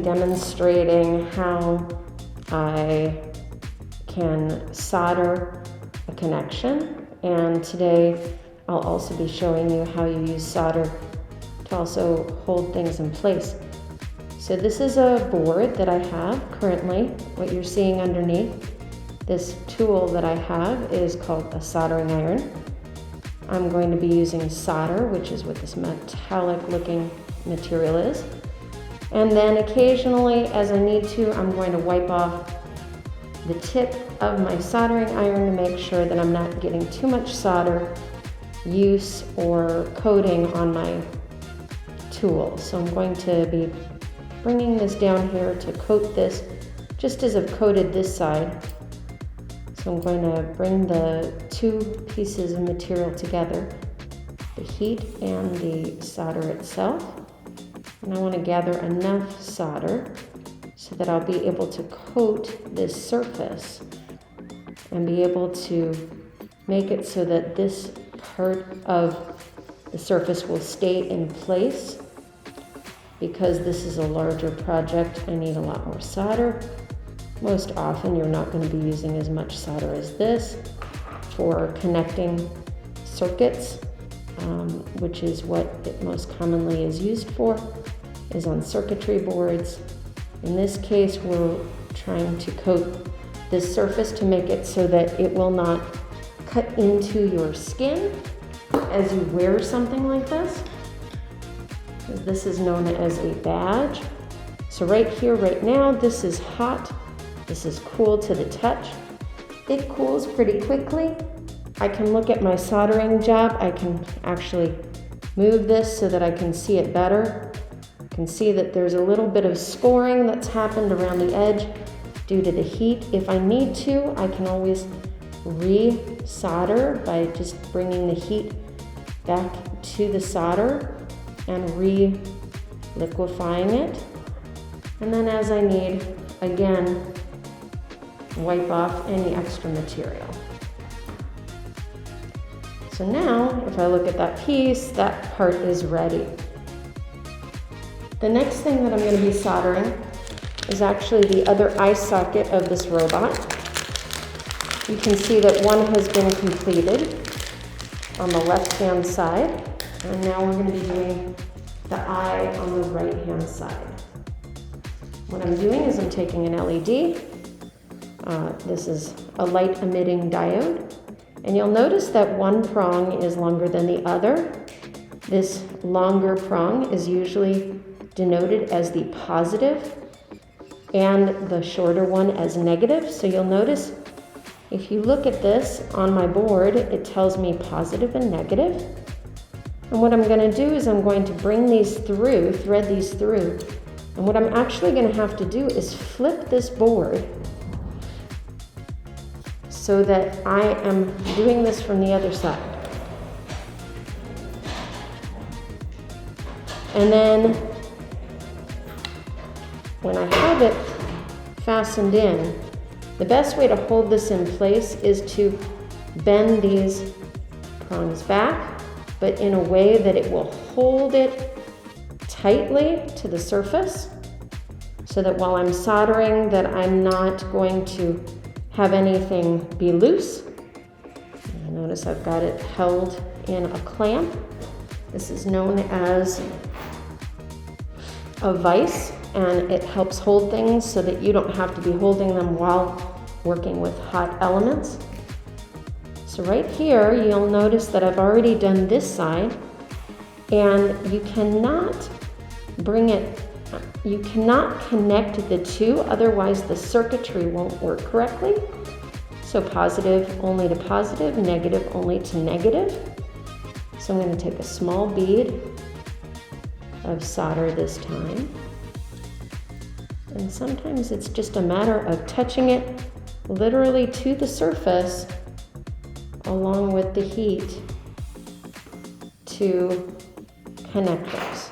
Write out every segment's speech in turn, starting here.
demonstrating how I can solder a connection, and today I'll also be showing you how you use solder to also hold things in place. So this is a board that I have currently. What you're seeing underneath this tool that I have is called a soldering iron. I'm going to be using solder, which is what this metallic looking material is. And then occasionally, as I need to, I'm going to wipe off the tip of my soldering iron to make sure that I'm not getting too much solder use or coating on my tool. So I'm going to be bringing this down here to coat this, just as I've coated this side. So I'm going to bring the two pieces of material together, the heat and the solder itself. And I want to gather enough solder so that I'll be able to coat this surface and be able to make it so that this part of the surface will stay in place. Because this is a larger project, I need a lot more solder. Most often you're not going to be using as much solder as this for connecting circuits, which is what it most commonly is used for, is on circuitry boards. In this case, we're trying to coat this surface to make it so that it will not cut into your skin as you wear something like this. This is known as a badge. So right here, right now, this is hot. This is cool to the touch. It cools pretty quickly. I can look at my soldering job. I can actually move this so that I can see it better. I can see that there's a little bit of scoring that's happened around the edge due to the heat. If I need to, I can always re-solder by just bringing the heat back to the solder and re-liquefying it. And then as I need, again, wipe off any extra material. So now, if I look at that piece, that part is ready. The next thing that I'm going to be soldering is actually the other eye socket of this robot. You can see that one has been completed on the left-hand side. And now we're going to be doing the eye on the right-hand side. What I'm doing is I'm taking an LED. This is a light-emitting diode. And you'll notice that one prong is longer than the other. This longer prong is usually denoted as the positive and the shorter one as negative. So you'll notice if you look at this on my board, it tells me positive and negative. And what I'm going to do is I'm going to bring these through, thread these through. And what I'm actually going to have to do is flip this board so that I am doing this from the other side. And then when I have it fastened in, the best way to hold this in place is to bend these prongs back, but in a way that it will hold it tightly to the surface so that while I'm soldering that I'm not going to have anything be loose. Notice I've got it held in a clamp. This is known as a vise, and it helps hold things so that you don't have to be holding them while working with hot elements. So right here, you'll notice that I've already done this side, and you cannot connect the two, otherwise the circuitry won't work correctly. So positive only to positive, negative only to negative. So I'm going to take a small bead of solder this time. And sometimes it's just a matter of touching it literally to the surface along with the heat to connect those.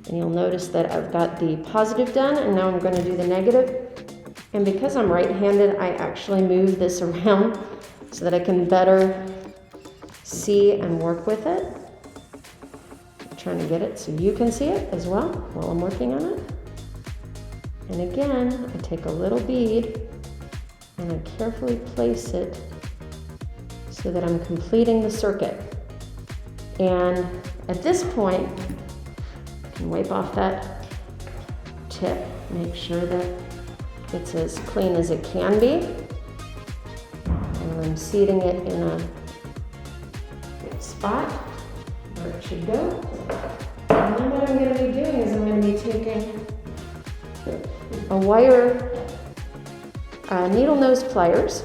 And you'll notice that I've got the positive done, and now I'm going to do the negative. And because I'm right-handed, I actually move this around so that I can better see and work with it. I'm trying to get it so you can see it as well while I'm working on it. And again, I take a little bead and I carefully place it so that I'm completing the circuit. And at this point, I can wipe off that tip, make sure that it's as clean as it can be. And I'm seating it in a good spot where it should go. And then what I'm going to be doing is I'm going to be taking a wire, needle nose pliers,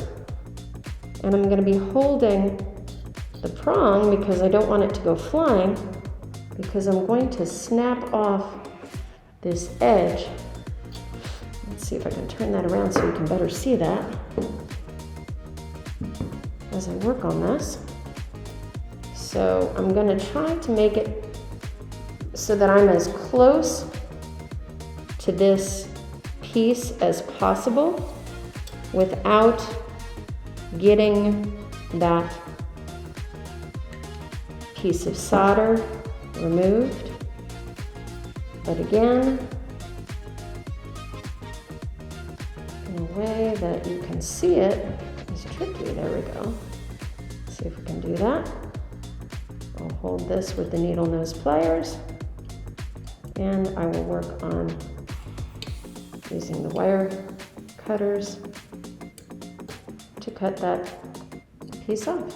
and I'm going to be holding the prong because I don't want it to go flying, because I'm going to snap off this edge. Let's see if I can turn that around so you can better see that as I work on this. So I'm going to try to make it so that I'm as close to this piece as possible without getting that piece of solder removed. But again, in a way that you can see it is tricky. There we go. Let's see if we can do that. I'll hold this with the needle nose pliers, and I will work on using the wire cutters to cut that piece off.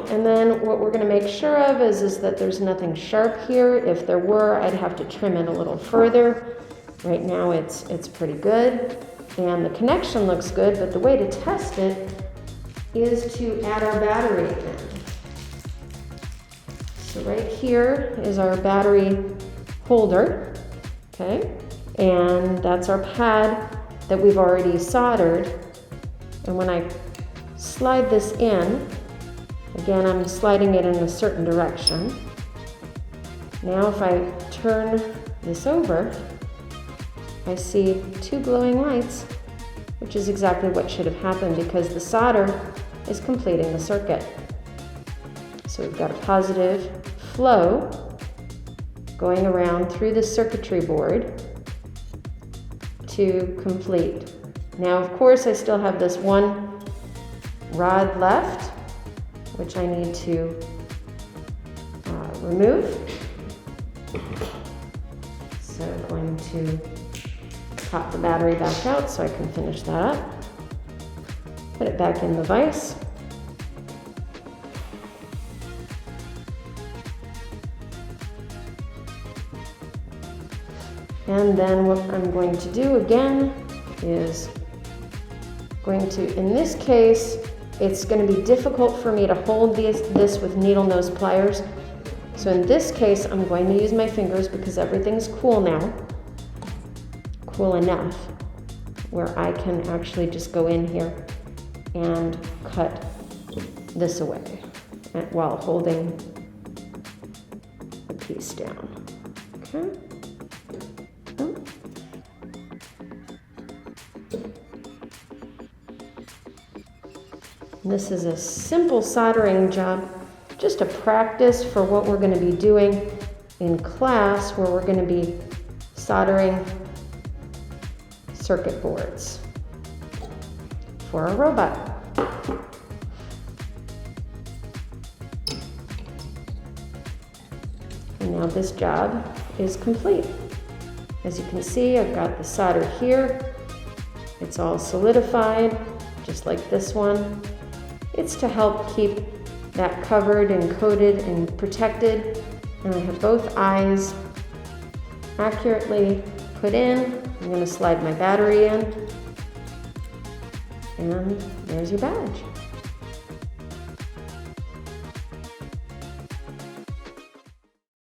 And then what we're going to make sure of is that there's nothing sharp here. If there were, I'd have to trim it a little further. Right now it's pretty good, and the connection looks good, but the way to test it is to add our battery in. So right here is our battery holder, okay? And that's our pad that we've already soldered. And when I slide this in, again, I'm sliding it in a certain direction. Now if I turn this over, I see two glowing lights, which is exactly what should have happened because the solder is completing the circuit. So we've got a positive flow going around through the circuitry board to complete. Now, of course, I still have this one rod left, which I need to remove. So I'm going to pop the battery back out so I can finish that up. Put it back in the vise. And then what I'm going to do again is in this case, it's going to be difficult for me to hold this with needle nose pliers. So in this case, I'm going to use my fingers because everything's cool now. Cool enough where I can actually just go in here and cut this away while holding the piece down. Okay. This is a simple soldering job, just a practice for what we're going to be doing in class, where we're going to be soldering circuit boards for a robot. And now this job is complete. As you can see, I've got the solder here. It's all solidified, just like this one. It's to help keep that covered and coated and protected. And I have both eyes accurately put in. I'm going to slide my battery in. And there's your badge.